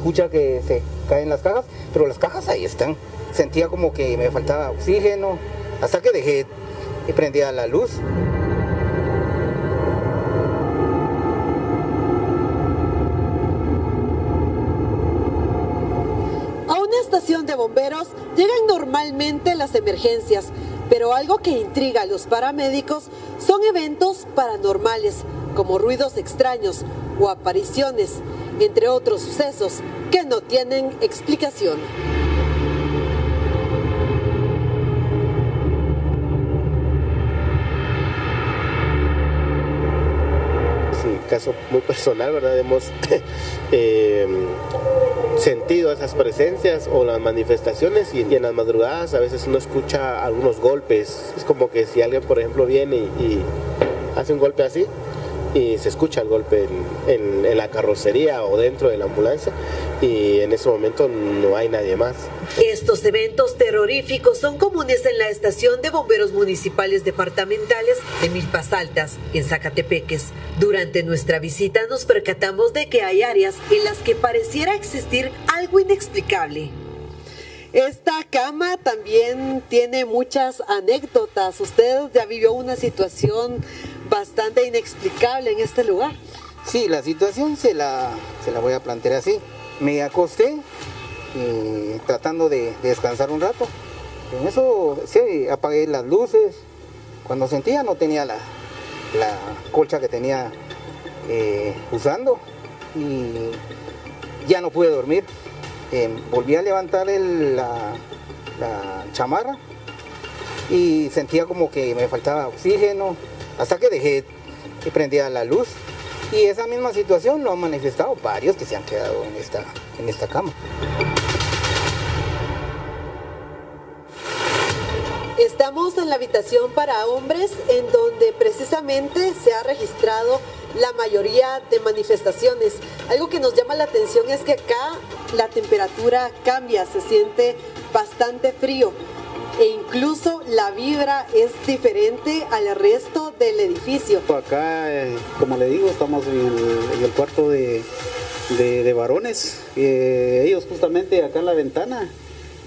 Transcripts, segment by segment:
escucha que se caen las cajas, pero las cajas ahí están. Sentía como que me faltaba oxígeno, hasta que dejé y prendía la luz. A una estación de bomberos llegan normalmente las emergencias, pero algo que intriga a los paramédicos son eventos paranormales, como ruidos extraños o apariciones, entre otros sucesos que no tienen explicación. Caso muy personal, ¿verdad? Hemos sentido esas presencias o las manifestaciones y en las madrugadas a veces uno escucha algunos golpes. Es como que si alguien, por ejemplo, viene y hace un golpe así y se escucha el golpe en la carrocería o dentro de la ambulancia y en ese momento no hay nadie más. Estos eventos terroríficos son comunes en la estación de bomberos municipales departamentales de Milpas Altas, en Zacatepeques. Durante nuestra visita nos percatamos de que hay áreas en las que pareciera existir algo inexplicable. Esta cama también tiene muchas anécdotas. Usted ya vivió una situación bastante inexplicable en este lugar. Sí, la situación se la voy a plantear así. Me acosté tratando de descansar un rato. En eso sí, apagué las luces. Cuando sentía no tenía la colcha que tenía usando y ya no pude dormir. Volví a levantar la chamarra y sentía como que me faltaba oxígeno, hasta que dejé y prendía la luz. Y esa misma situación lo han manifestado varios que se han quedado en esta cama. Estamos en la habitación para hombres, en donde precisamente se ha registrado la mayoría de manifestaciones. Algo que nos llama la atención es que acá la temperatura cambia, se siente bastante frío e incluso la vibra es diferente al resto del edificio. Acá, como le digo, estamos en el cuarto de varones. Ellos justamente acá en la ventana,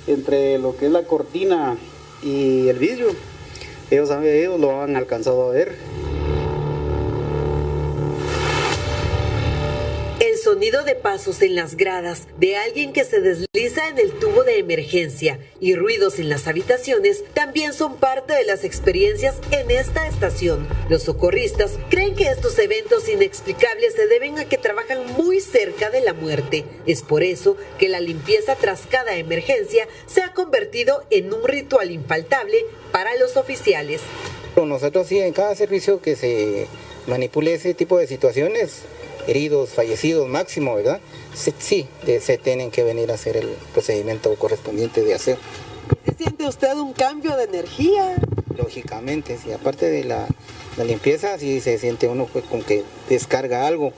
entre lo que es la cortina y el vidrio, ellos lo han alcanzado a ver. El sonido de pasos en las gradas, de alguien que se desliza en el tubo de emergencia y ruidos en las habitaciones también son parte de las experiencias en esta estación. Los socorristas creen que estos eventos inexplicables se deben a que trabajan muy cerca de la muerte. Es por eso que la limpieza tras cada emergencia se ha convertido en un ritual infaltable para los oficiales. Nosotros sí, en cada servicio que se manipule ese tipo de situaciones, heridos, fallecidos máximo, ¿verdad? Sí, se tienen que venir a hacer el procedimiento correspondiente de hacer. ¿Sí siente usted un cambio de energía? Lógicamente, sí, aparte de la limpieza, sí se siente uno pues, con que descarga algo.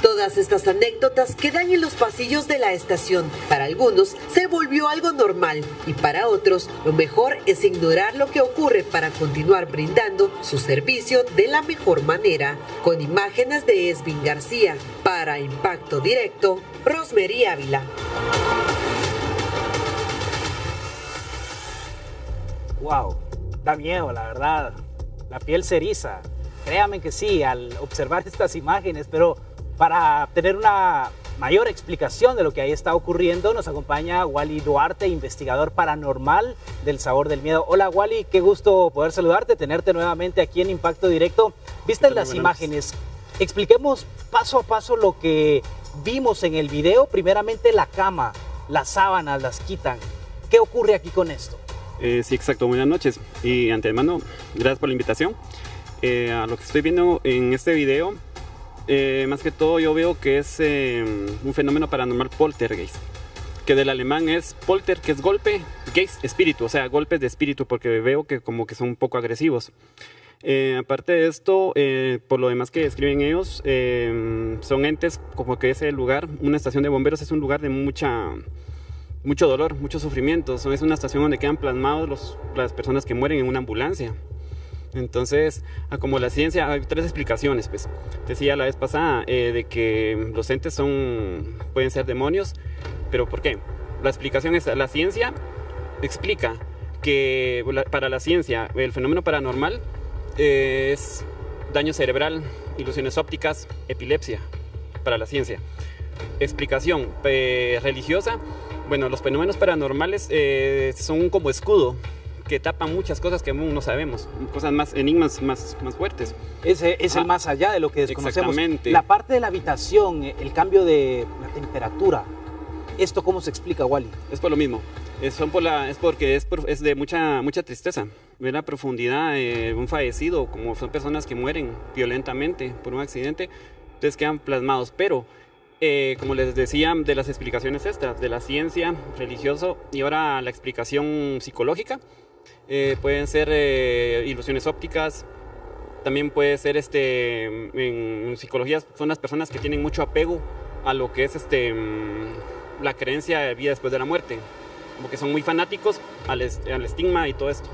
Todas estas anécdotas quedan en los pasillos de la estación. Para algunos se volvió algo normal y para otros lo mejor es ignorar lo que ocurre para continuar brindando su servicio de la mejor manera. Con imágenes de Esvin García, para Impacto Directo, Rosmery Ávila. Wow, da miedo, la verdad. La piel se eriza. Créame que sí, al observar estas imágenes, pero para tener una mayor explicación de lo que ahí está ocurriendo, nos acompaña Wally Duarte, investigador paranormal del Sabor del Miedo. Hola Wally, qué gusto poder saludarte, tenerte nuevamente aquí en Impacto Directo. Viste las imágenes, expliquemos paso a paso lo que vimos en el video. Primeramente la cama, las sábanas las quitan. ¿Qué ocurre aquí con esto? Sí, exacto, buenas noches y antemano, gracias por la invitación. A lo que estoy viendo en este video, más que todo yo veo que es un fenómeno paranormal poltergeist, que del alemán es polter, que es golpe, geist, espíritu, o sea, golpes de espíritu, porque veo que como que son un poco agresivos. Aparte de esto, por lo demás que describen ellos, son entes como que ese lugar, una estación de bomberos es un lugar de mucho dolor, mucho sufrimiento. Es una estación donde quedan plasmados las personas que mueren en una ambulancia. Entonces, como la ciencia, hay 3 explicaciones, pues. Decía la vez pasada de que los entes pueden ser demonios, pero ¿por qué? La explicación es, la ciencia explica que para la ciencia el fenómeno paranormal es daño cerebral, ilusiones ópticas, epilepsia, para la ciencia. Explicación religiosa, bueno, los fenómenos paranormales son como escudo que tapan muchas cosas que aún no sabemos, cosas más, enigmas más fuertes. Es el más allá de lo que desconocemos. Exactamente. La parte de la habitación, el cambio de la temperatura, ¿esto cómo se explica, Wally? Es por lo mismo. Es porque es de mucha tristeza. Ver la profundidad de un fallecido, como son personas que mueren violentamente por un accidente, entonces quedan plasmados. Pero, como les decía, de las explicaciones estas, de la ciencia, religioso y ahora la explicación psicológica, pueden ser ilusiones ópticas. También puede ser en psicología, son las personas que tienen mucho apego a lo que es la creencia de vida después de la muerte, porque son muy fanáticos al estigma y todo esto.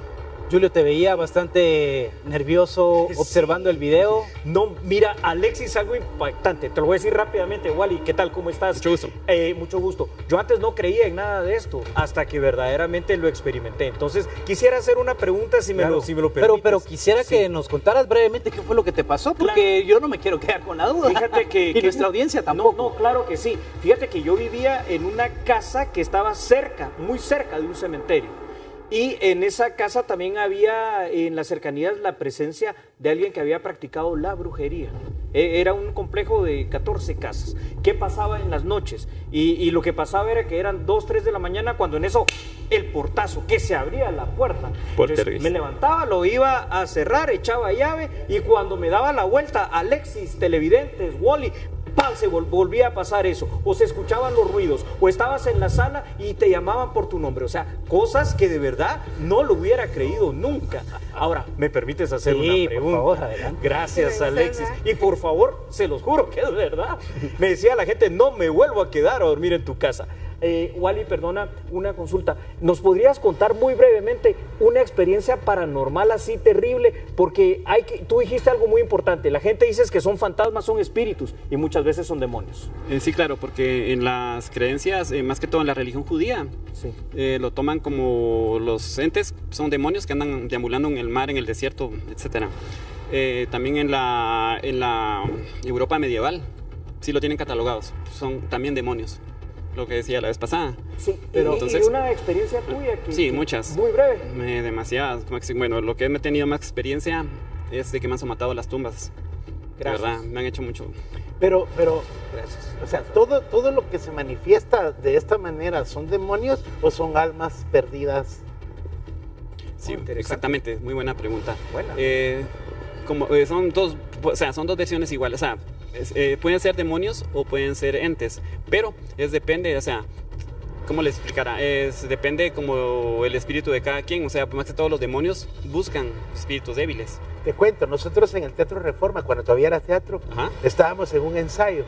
Julio, te veía bastante nervioso observando el video. No, mira, Alexis, algo impactante. Te lo voy a decir rápidamente, Wally. ¿Qué tal? ¿Cómo estás? Mucho gusto. Mucho gusto. Yo antes no creía en nada de esto hasta que verdaderamente lo experimenté. Entonces, quisiera hacer una pregunta si me lo permites. Pero quisiera que nos contaras brevemente qué fue lo que te pasó, porque yo no me quiero quedar con la duda. Fíjate que... y nuestra audiencia tampoco. No, claro que sí. Fíjate que yo vivía en una casa que estaba muy cerca de un cementerio. Y en esa casa también había en las cercanías la presencia de alguien que había practicado la brujería. Era un complejo de 14 casas. ¿Qué pasaba en las noches? Y lo que pasaba era que eran 2, 3 de la mañana cuando en eso el portazo, que se abría la puerta. Entonces, me levantaba, lo iba a cerrar, echaba llave y cuando me daba la vuelta, Alexis, televidentes, Wally, ¡pam! Se volvía a pasar eso, o se escuchaban los ruidos, o estabas en la sala y te llamaban por tu nombre, o sea, cosas que de verdad no lo hubiera creído nunca. Ahora, ¿me permites hacer una pregunta? Por favor, adelante. Gracias, Alexis. Y por favor, se los juro que es verdad. Me decía la gente, no me vuelvo a quedar a dormir en tu casa. Wally, perdona, una consulta. ¿Nos podrías contar muy brevemente una experiencia paranormal así terrible? Porque tú dijiste algo muy importante. La gente dice que son fantasmas, son espíritus y muchas veces son demonios. Sí, claro, porque en las creencias, más que todo en la religión judía, sí, lo toman como los entes, son demonios que andan deambulando en el mar, en el desierto, etc. También en la Europa medieval, sí lo tienen catalogados, son también demonios. Lo que decía la vez pasada. Sí, pero entonces, ¿y una experiencia tuya? Sí, muchas. Muy breve. Demasiadas. Bueno, lo que he tenido más experiencia es de que me han somatado las tumbas. Gracias. De verdad, me han hecho mucho. Pero, gracias. O sea, todo lo que se manifiesta de esta manera, ¿son demonios o son almas perdidas? Sí, exactamente. Muy buena pregunta. Buena. Son dos versiones iguales. O sea, pueden ser demonios o pueden ser entes, pero depende, o sea, ¿cómo les explicará? Depende como el espíritu de cada quien, o sea, más que todos los demonios buscan espíritus débiles. Te cuento, nosotros en el Teatro Reforma, cuando todavía era teatro, Ajá, estábamos en un ensayo,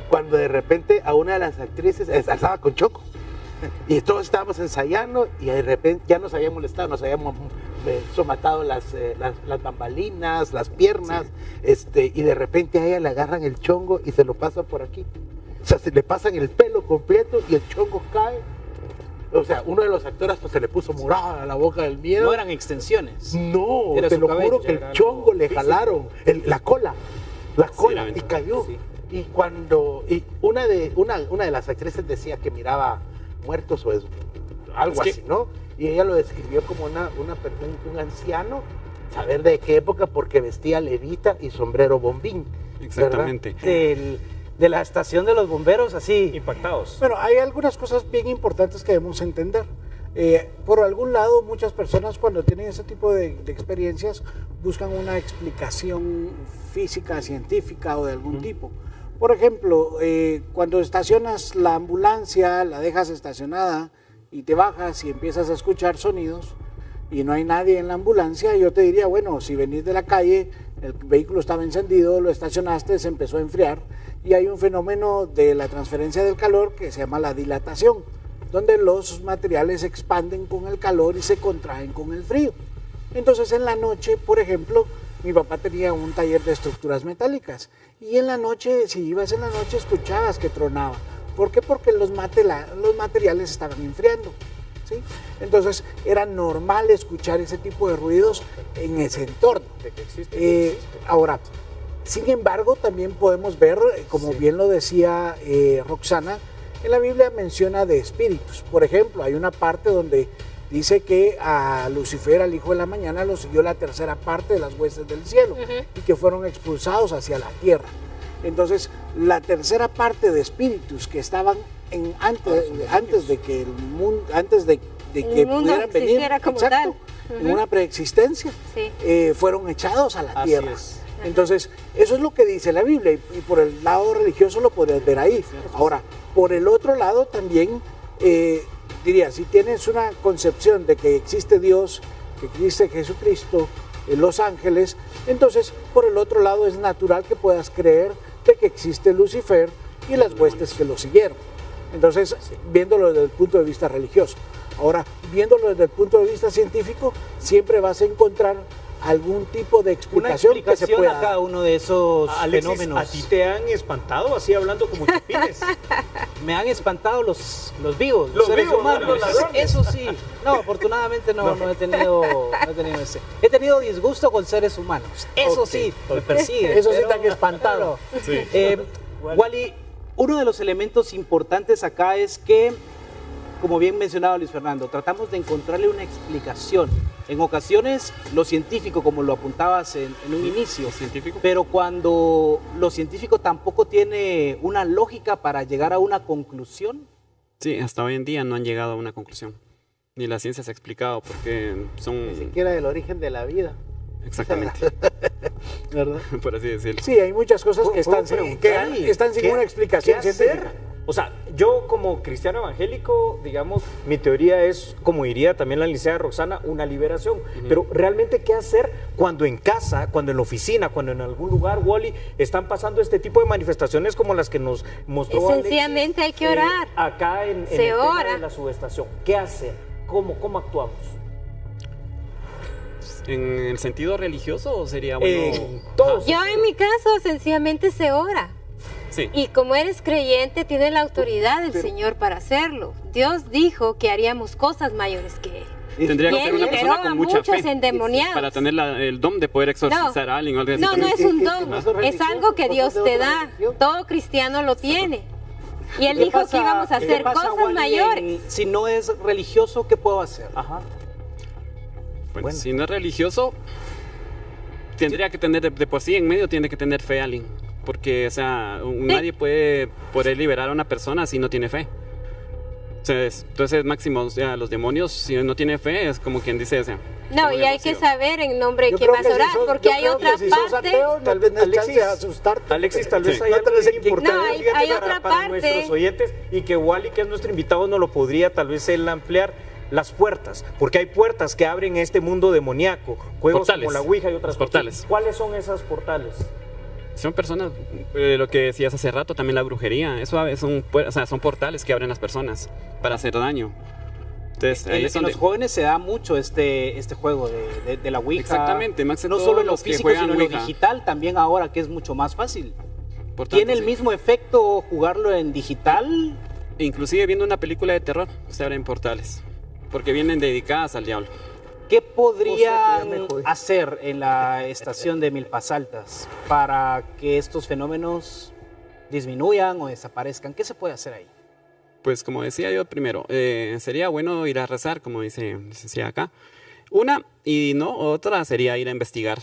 cuando de repente a una de las actrices, estaba con Choco, y todos estábamos ensayando y de repente ya nos habían molestado, nos habíamos somatado las bambalinas, las piernas, sí, y de repente a ella le agarran el chongo y se lo pasan por aquí. O sea, se le pasan el pelo completo y el chongo cae. O sea, uno de los actores pues, se le puso morada a la boca del miedo. No eran extensiones. No, era te lo cabello, juro que el chongo le jalaron la cola sí, y cayó. Sí. Y una de las actrices decía que miraba muertos o algo así, ¿no? Y ella lo describió como un anciano, saber de qué época, porque vestía levita y sombrero bombín. Exactamente. De la estación de los bomberos, así. Impactados. Bueno, hay algunas cosas bien importantes que debemos entender. Por algún lado, muchas personas cuando tienen ese tipo de experiencias buscan una explicación física, científica o de algún tipo. Por ejemplo, cuando estacionas la ambulancia, la dejas estacionada y te bajas y empiezas a escuchar sonidos y no hay nadie en la ambulancia, yo te diría, bueno, si venís de la calle, el vehículo estaba encendido, lo estacionaste, se empezó a enfriar y hay un fenómeno de la transferencia del calor que se llama la dilatación, donde los materiales se expanden con el calor y se contraen con el frío. Entonces en la noche, por ejemplo, mi papá tenía un taller de estructuras metálicas y en la noche, si ibas en la noche, escuchabas que tronaba. ¿Por qué? Porque los materiales estaban enfriando. ¿Sí? Entonces era normal escuchar ese tipo de ruidos en ese entorno. Ahora, sin embargo, también podemos ver, como bien lo decía Roxana, en la Biblia menciona de espíritus. Por ejemplo, hay una parte donde dice que a Lucifer, al hijo de la mañana, lo siguió la tercera parte de las huestes del cielo y que fueron expulsados hacia la tierra. Entonces, la tercera parte de espíritus que estaban antes de que el mundo, antes de que pudieran venir, como tal. En una preexistencia, fueron echados a la tierra. Entonces, eso es lo que dice la Biblia, y por el lado religioso lo podrías ver ahí. Ahora, por el otro lado también, diría, si tienes una concepción de que existe Dios, que existe Jesucristo, los ángeles, entonces, por el otro lado es natural que puedas creer de que existe Lucifer y las huestes que lo siguieron. Entonces, viéndolo desde el punto de vista religioso. Ahora, viéndolo desde el punto de vista científico, siempre vas a encontrar algún tipo de explicación, que se pueda a cada uno de esos fenómenos. ¿A ti te han espantado así hablando como chapines? Me han espantado los vivos, los seres vivos, humanos. Eso sí. No, afortunadamente no he tenido ese. He tenido disgusto con seres humanos. Eso sí, me persigue. Eso sí te han espantado. Sí. Wally, uno de los elementos importantes acá es que, como bien mencionaba Luis Fernando, tratamos de encontrarle una explicación. En ocasiones, lo científico, como lo apuntabas en un inicio, pero cuando lo científico tampoco tiene una lógica para llegar a una conclusión. Sí, hasta hoy en día no han llegado a una conclusión. Ni la ciencia se ha explicado porque son... Ni siquiera el origen de la vida. Exactamente. ¿Verdad? Por así decirlo. Sí, hay muchas cosas que están sin una explicación científica. O sea, yo como cristiano evangélico, digamos, mi teoría es, como diría también la licenciada Roxana, una liberación. Pero realmente, ¿qué hacer cuando en casa, cuando en la oficina, cuando en algún lugar, Wally, están pasando este tipo de manifestaciones como las que nos mostró Sencillamente Alexis, hay que orar. Acá en el tema de la subestación. ¿Qué hacer? ¿Cómo actuamos? ¿En el sentido religioso sería bueno? Yo en mi caso sencillamente se ora. Sí. Y como eres creyente, tienes la autoridad del Señor para hacerlo. Dios dijo que haríamos cosas mayores que Él. Tendría que ser una persona con mucha fe endemoniados para tener el don de poder exorcizar a alguien o algo así. No es un don, es algo que Dios te da. Todo cristiano lo tiene. Y Él dijo que íbamos a hacer cosas mayores. Si no es religioso, ¿qué puedo hacer? Bueno, si no es religioso, tendría que tener, de por sí en medio tiene que tener fe alguien. Porque, o sea, nadie puede poder liberar a una persona si no tiene fe. Entonces, máximo, o sea, los demonios, si no tiene fe, es como quien dice, o sea... No, y hay que saber en nombre de quién vas a orar, porque hay otra parte... Tal vez Alexis, tal vez hay algo importante para nuestros oyentes, y que Wally, que es nuestro invitado, no lo podría tal vez él ampliar. Las puertas, porque hay puertas que abren este mundo demoníaco, juegos portales, como la Ouija y otras portales. ¿Cuáles son esas portales? Son personas, lo que decías hace rato, también la brujería, eso son portales que abren las personas para hacer daño. Entonces, ahí es donde... En los jóvenes se da mucho este juego de la Ouija. Exactamente, más no solo en lo físico, sino en lo digital también ahora, que es mucho más fácil. ¿Tiene el mismo efecto jugarlo en digital? Inclusive viendo una película de terror, se abren portales, porque vienen dedicadas al diablo. ¿Qué podrían hacer en la estación de Milpas Altas para que estos fenómenos disminuyan o desaparezcan? ¿Qué se puede hacer ahí? Pues como decía yo primero, sería bueno ir a rezar, como dice acá. Una, y no, otra sería ir a investigar,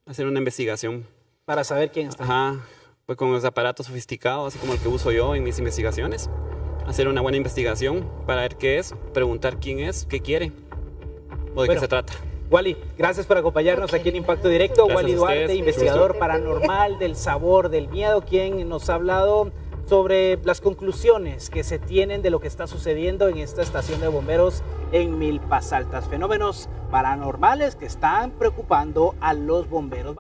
hacer una investigación. Para saber quién está. Pues con los aparatos sofisticados, así como el que uso yo en mis investigaciones. Hacer una buena investigación para ver qué es, preguntar quién es, qué quiere. ¿O de qué se trata? Wally, gracias por acompañarnos aquí en Impacto Directo. Gracias Wally Duarte, investigador paranormal del sabor del miedo, quien nos ha hablado sobre las conclusiones que se tienen de lo que está sucediendo en esta estación de bomberos en Milpas Altas. Fenómenos paranormales que están preocupando a los bomberos.